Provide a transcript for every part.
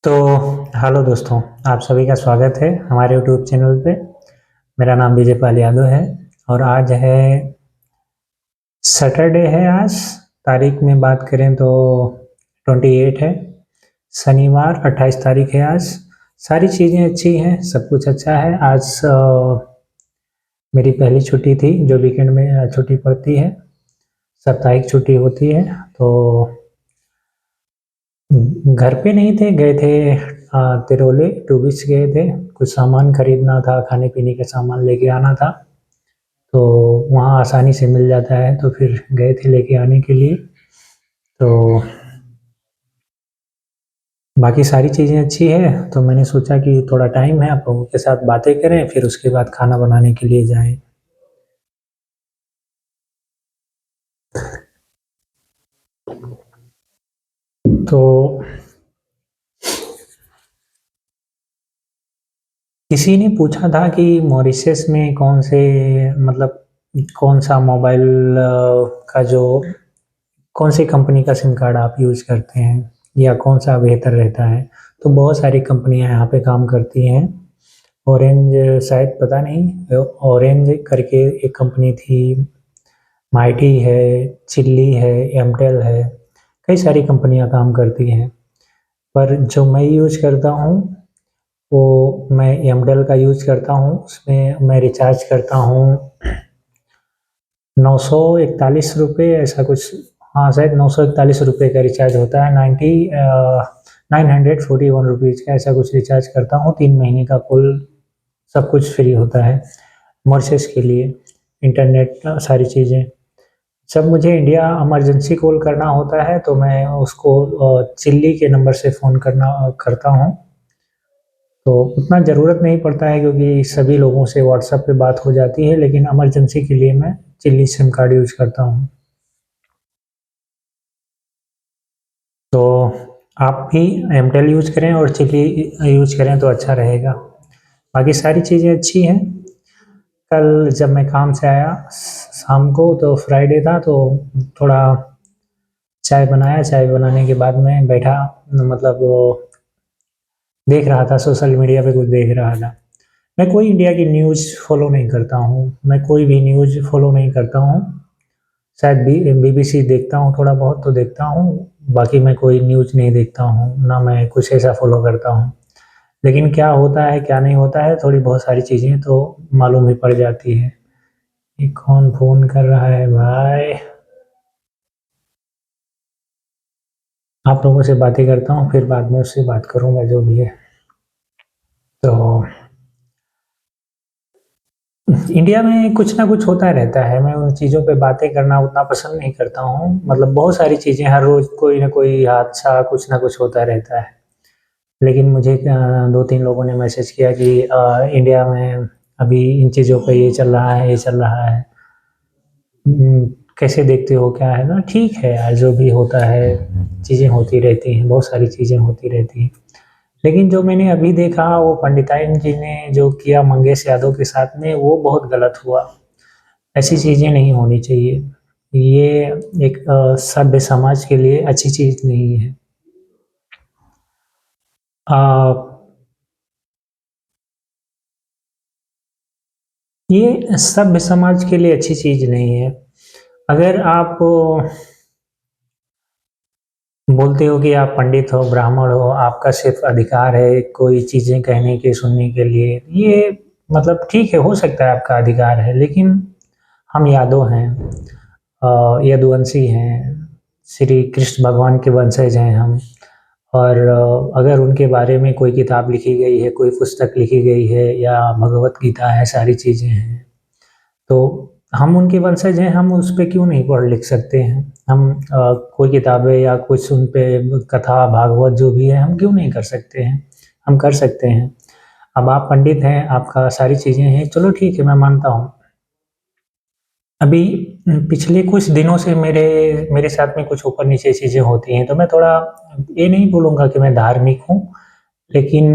तो हेलो दोस्तों, आप सभी का स्वागत है हमारे यूट्यूब चैनल पे। मेरा नाम विजय पाल यादव है और आज है सैटरडे है आज। तारीख में बात करें तो 28 है, शनिवार 28 तारीख है आज। सारी चीज़ें अच्छी हैं, सब कुछ अच्छा है। आज मेरी पहली छुट्टी थी जो वीकेंड में छुट्टी पड़ती है, साप्ताहिक छुट्टी होती है। तो घर पे नहीं थे, गए थे तिरोले टू बीच गए थे। कुछ सामान खरीदना था, खाने पीने का सामान लेके आना था, तो वहाँ आसानी से मिल जाता है, तो फिर गए थे लेके आने के लिए। तो बाकी सारी चीज़ें अच्छी है, तो मैंने सोचा कि थोड़ा टाइम है आप लोगों के साथ बातें करें, फिर उसके बाद खाना बनाने के लिए जाएं। तो किसी ने पूछा था कि मॉरिशस में कौन से मतलब कौन सा मोबाइल का जो कौन सी कंपनी का सिम कार्ड आप यूज़ करते हैं या कौन सा बेहतर रहता है। तो बहुत सारी कंपनियां यहाँ पे काम करती हैं। ऑरेंज, शायद पता नहीं, ऑरेंज करके एक कंपनी थी, माइटी है, चिल्ली है, एमटेल है, कई सारी कंपनियां काम करती हैं। पर जो मैं यूज़ करता हूँ वो मैं एमटेल का यूज़ करता हूँ। उसमें मैं रिचार्ज करता हूँ 941 रुपये ऐसा कुछ। हाँ, शायद 941 रुपये का रिचार्ज होता है। 941 रुपीज़ का ऐसा कुछ रिचार्ज करता हूँ। 3 महीने का कुल सब कुछ फ्री होता है मॉरिशस के लिए, इंटरनेट सारी चीज़ें। जब मुझे इंडिया इमरजेंसी कॉल करना होता है तो मैं उसको चिल्ली के नंबर से फ़ोन करता हूँ। तो उतना ज़रूरत नहीं पड़ता है क्योंकि सभी लोगों से व्हाट्सएप पे बात हो जाती है, लेकिन इमरजेंसी के लिए मैं चिल्ली सिम कार्ड यूज़ करता हूँ। तो आप भी एयरटेल यूज़ करें और चिल्ली यूज़ करें तो अच्छा रहेगा। बाकी सारी चीज़ें अच्छी हैं। कल जब मैं काम से आया शाम को, तो फ्राइडे था, तो थोड़ा चाय बनाया। चाय बनाने के बाद मैं बैठा, मतलब वो देख रहा था, सोशल मीडिया पे कुछ देख रहा था। मैं कोई इंडिया की न्यूज़ फॉलो नहीं करता हूँ, मैं कोई भी न्यूज़ फॉलो नहीं करता हूँ। शायद बीबीसी देखता हूँ, थोड़ा बहुत तो देखता हूँ। बाकी मैं कोई न्यूज़ नहीं देखता हूँ, ना मैं कुछ ऐसा फॉलो करता हूँ। लेकिन क्या होता है क्या नहीं होता है, थोड़ी बहुत सारी चीज़ें तो मालूम ही पड़ जाती है। ये कौन फ़ोन कर रहा है भाई? आप लोगों से बातें करता हूँ, फिर बाद में उससे बात करूँगा जो भी है। तो इंडिया में कुछ ना कुछ होता रहता है, मैं उन चीज़ों पे बातें करना उतना पसंद नहीं करता हूँ। मतलब बहुत सारी चीज़ें हर रोज़ कोई ना कोई हादसा कुछ ना कुछ होता रहता है। लेकिन मुझे 2-3 लोगों ने मैसेज किया कि इंडिया में अभी इन चीज़ों पे ये चल रहा है, ये चल रहा है। उम, कैसे देखते हो, क्या है ना? ठीक है यार, जो भी होता है, चीज़ें होती रहती हैं, बहुत सारी चीज़ें होती रहती हैं। लेकिन जो मैंने अभी देखा वो पंडिताइन जी ने जो किया मंगेश यादव के साथ में, वो बहुत गलत हुआ। ऐसी चीज़ें नहीं होनी चाहिए। ये एक सभ्य समाज के लिए अच्छी चीज़ नहीं है। अ, ये सभ्य समाज के लिए अच्छी चीज़ नहीं है। अगर आप बोलते हो कि आप पंडित हो, ब्राह्मण हो, आपका सिर्फ़ अधिकार है कोई चीज़ें कहने के, सुनने के लिए, ये मतलब ठीक है, हो सकता है आपका अधिकार है, लेकिन हम यादव हैं, यदुवंशी हैं, श्री कृष्ण भगवान के वंशज हैं हम। और अगर उनके बारे में कोई किताब लिखी गई है, कोई पुस्तक लिखी गई है या भगवत गीता है, सारी चीज़ें हैं, तो हम उनके वंशज हैं, हम उस पे क्यों नहीं पढ़ लिख सकते हैं? हम कोई किताबें या कुछ उन पे कथा, भागवत जो भी है, हम क्यों नहीं कर सकते हैं? हम कर सकते हैं। अब आप पंडित हैं, आपका सारी चीज़ें हैं, चलो ठीक है, मैं मानता हूँ। अभी पिछले कुछ दिनों से मेरे मेरे साथ में कुछ ऊपर-नीचे चीज़ें होती हैं, तो मैं थोड़ा ये नहीं बोलूँगा कि मैं धार्मिक हूँ, लेकिन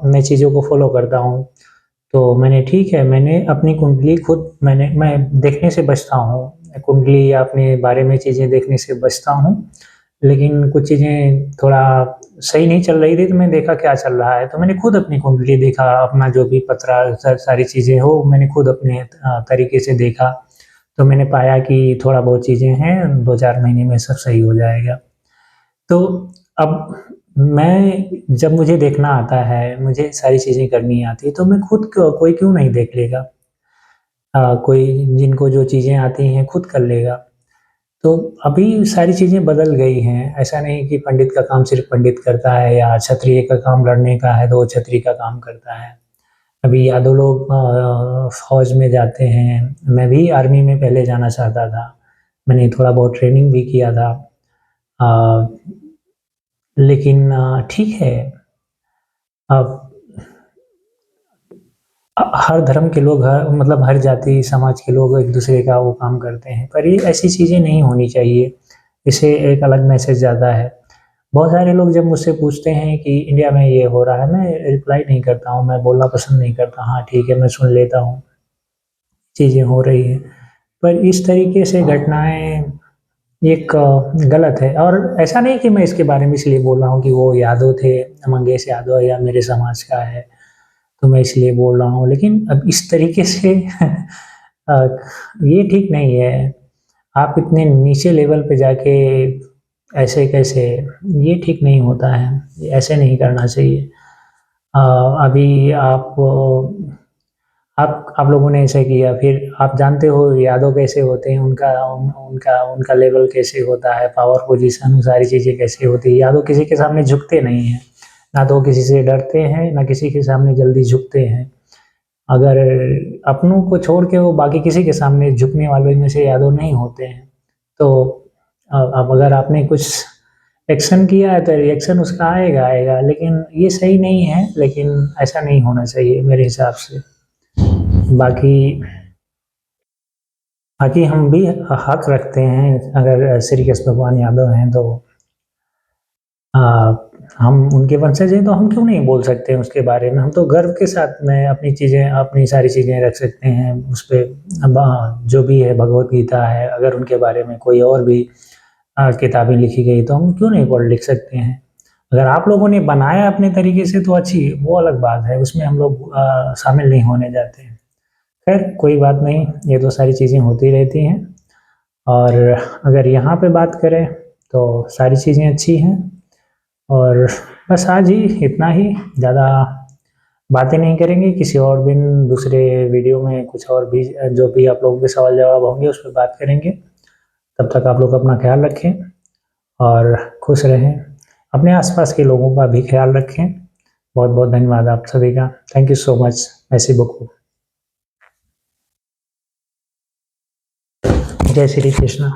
मैं चीज़ों को फ़ॉलो करता हूँ। तो मैंने ठीक है, मैंने अपनी कुंडली खुद मैं देखने से बचता हूँ। कुंडली या अपने बारे में चीज़ें देखने से बचता हूँ, लेकिन कुछ चीज़ें थोड़ा सही नहीं चल रही थी, तो मैंने देखा क्या चल रहा है, तो मैंने खुद अपनी कुंडली देखा, अपना जो भी पत्रा सारी चीज़ें हो मैंने खुद अपने तरीके से देखा, तो मैंने पाया कि थोड़ा बहुत चीज़ें हैं, 2-4 महीने में सब सही हो जाएगा। तो अब मैं जब मुझे देखना आता है, मुझे सारी चीज़ें करनी आती है, तो मैं खुद क कोई क्यों नहीं देख लेगा? कोई जिनको जो चीज़ें आती हैं खुद कर लेगा। तो अभी सारी चीज़ें बदल गई हैं, ऐसा नहीं कि पंडित का काम सिर्फ़ पंडित करता है या क्षत्रिय का काम लड़ने का है, तो वो क्षत्रिय का काम करता है। अभी यादव लोग फ़ौज में जाते हैं, मैं भी आर्मी में पहले जाना चाहता था, मैंने थोड़ा बहुत ट्रेनिंग भी किया था। अ, लेकिन ठीक है, अब हर धर्म के लोग हर मतलब हर जाति समाज के लोग एक-दूसरे का वो काम करते हैं, पर ये ऐसी चीज़ें नहीं होनी चाहिए, इससे एक अलग मैसेज जाता है। बहुत सारे लोग जब मुझसे पूछते हैं कि इंडिया में ये हो रहा है, मैं रिप्लाई नहीं करता हूँ, मैं बोलना पसंद नहीं करता। हाँ, ठीक है, मैं सुन लेता हूँ, चीज़ें हो रही हैं। पर इस तरीके से घटनाएँ एक गलत है और ऐसा नहीं कि मैं इसके बारे में इसलिए बोल रहा हूँ कि वो यादव थे, मंगेश यादव या मेरे समाज का है, तो मैं इसलिए बोल रहा हूँ। लेकिन अब इस तरीके से अ, ये ठीक नहीं है। आप इतने नीचे लेवल पे जाके ऐसे कैसे, ये ठीक नहीं होता है, ये ऐसे नहीं करना चाहिए। अ, अभी आप लोगों ने ऐसे किया, फिर आप जानते हो यादव कैसे होते हैं, उनका लेवल कैसे होता है, पावर पोजीशन सारी चीज़ें कैसे होती हैं। यादव किसी के सामने झुकते नहीं हैं, ना तो वो किसी से डरते हैं, ना किसी के सामने जल्दी झुकते हैं। अगर अपनों को छोड़ के वो बाकी किसी के सामने झुकने वालों में से यादव नहीं होते हैं। तो अब अगर आपने कुछ एक्शन किया है तो रिएक्शन उसका आएगा, लेकिन ये सही नहीं है, लेकिन ऐसा नहीं होना चाहिए मेरे हिसाब से। बाकी बाकी हम भी हक रखते हैं, अगर श्री कृष्ण भगवान यादव हैं तो अ, हम उनके वंशज हैं तो हम क्यों नहीं बोल सकते हैं उसके बारे में? हम तो गर्व के साथ में अपनी सारी चीज़ें रख सकते हैं उसपे। अब जो भी है भगवत गीता है, अगर उनके बारे में कोई और भी किताबें लिखी गई तो हम क्यों नहीं पढ़ लिख सकते हैं? अगर आप लोगों ने बनाया अपने तरीके से तो अच्छी वो अलग बात है, उसमें हम लोग शामिल नहीं होने जाते हैं। खैर कोई बात नहीं, ये तो सारी चीज़ें होती रहती हैं और अगर यहाँ पे बात करें तो सारी चीज़ें अच्छी हैं और बस आज ही इतना ही, ज़्यादा बातें नहीं करेंगे, किसी और दिन दूसरे वीडियो में कुछ और भी जो भी आप लोगों के सवाल जवाब होंगे उस पे बात करेंगे। तब तक आप लोग अपना ख़्याल रखें और खुश रहें। अपने आस-पास के लोगों का भी ख़्याल रखें। बहुत-बहुत धन्यवाद आप सभी का। Thank you so much. Mercy beaucoup। जय श्री कृष्ण।